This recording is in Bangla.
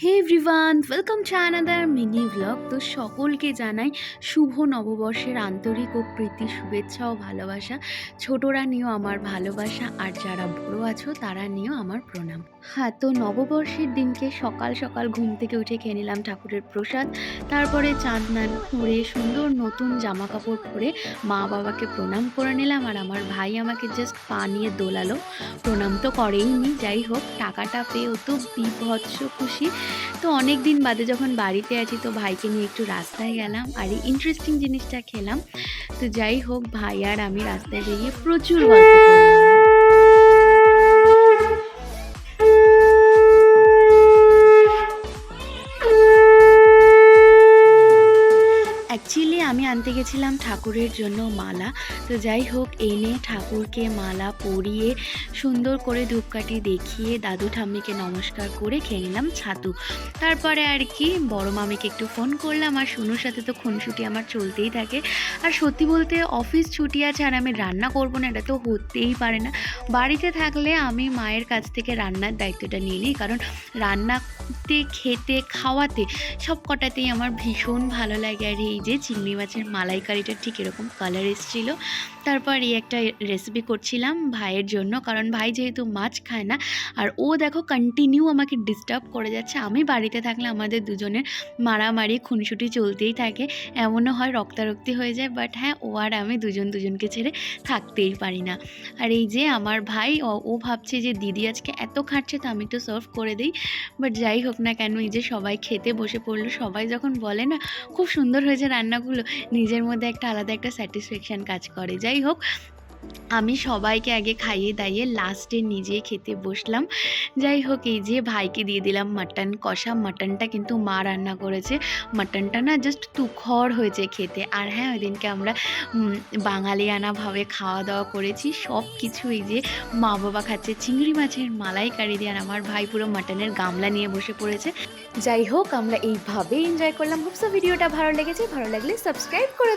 Hey everyone, welcome to another mini blog. তো সকলকে জানাই শুভ নববর্ষের আন্তরিক ও প্রীতি শুভেচ্ছা ও ভালোবাসা। ছোটরা নিয়েও আমার ভালোবাসা, আর যারা বড় আছো তারা নিয়েও আমার প্রণাম। হ্যাঁ, তো নববর্ষের দিনকে সকাল সকাল ঘুম থেকে উঠে খেয়ে নিলাম ঠাকুরের প্রসাদ। তারপরে চাঁদ স্নান করে সুন্দর নতুন জামা কাপড় পরে মা বাবাকে প্রণাম করে নিলাম, আর আমার ভাই আমাকে জাস্ট পা নিয়ে দোলালো। প্রণাম তো করেইনি, যাই হোক টাকাটা পেয়েও তো বীভৎস খুশি। তো অনেক দিন বাদে যখন বাড়িতে আছি তো ভাইকে নিয়ে একটু রাস্তায় গেলাম, আর এই ইন্টারেস্টিং জিনিসটা খেলাম। তো যাই হোক, ভাই আর আমি রাস্তায় বেরিয়ে প্রচুর গল্প করলাম। অ্যাকচুয়ালি আমি আনতে গেছিলাম ঠাকুরের জন্য মালা। তো যাই হোক, এনে ঠাকুরকে মালা পরিয়ে সুন্দর করে ধূপকাঠি দেখিয়ে দাদু ঠাম্মিকে নমস্কার করে খেয়ে নিলাম ছাতু। তারপরে আর কি বড় মামিকে একটু ফোন করলাম, আর শুনুর সাথে তো খুনসুটি আমার চলতেই থাকে। আর সত্যি বলতে অফিস ছুটি আছে আর আমি রান্না করবো না, এটা তো হতেই পারে না। বাড়িতে থাকলে আমি মায়ের কাছ থেকে রান্নার দায়িত্বটা নিয়ে নিই, কারণ রান্নাতে খেতে খাওয়াতে সব কটাতেই আমার ভীষণ ভালো লাগে। আর এই যে চিংড়ি মাছের মালাইকারিটা ঠিক এরকম কালার এসেছিলো। তারপর এই একটা রেসিপি করছিলাম ভাইয়ের জন্য, কারণ ভাই যেহেতু মাছ খায় না, আর ও দেখো কন্টিনিউ আমাকে ডিস্টার্ব করে যাচ্ছে। আমি বাড়িতে থাকলে আমাদের দুজনের মারামারি খুনসুটি চলতেই থাকে, এমনও হয় রক্তারক্তি হয়ে যায়। বাট হ্যাঁ, ও আর আমি দুজনকে ছেড়ে থাকতেই পারি না। আর এই যে আমার ভাই, ও ভাবছে যে দিদি আজকে এত খাচ্ছে তো আমি একটু সার্ভ করে দিই। বাট যাই হোক না কেন, এই যে সবাই খেতে বসে পড়লো। সবাই যখন বলে না খুব সুন্দর হয়েছে রান্নাগুলো, নিজের মধ্যে একটা আলাদা একটা স্যাটিসফ্যাকশান কাজ করে। যাই হোক, আমি সবাইকে আগে খাইয়ে দাইয়ে লাস্টে নিজে খেতে বসলাম। যাই হোক, এই যে ভাইকে দিয়ে দিলাম মাটন কষা। মাটনটা কিন্তু মা রান্না করেছে। মাটনটা না জাস্ট তুখর হয়েছে খেতে। আর হ্যাঁ, ওই দিনকে আমরা বাঙালিয়ানাভাবে খাওয়া দাওয়া করেছি। সব কিছু এই যে মা বাবা খাচ্ছে চিংড়ি মাছের মালাইকারি দিয়ে, আর আমার ভাই পুরো মাটনের গামলা নিয়ে বসে পড়েছে। যাই হোক, আমরা এইভাবে এনজয় করলাম। হোপসো ভিডিওটা ভালো লেগেছে, ভালো লাগলে সাবস্ক্রাইব করে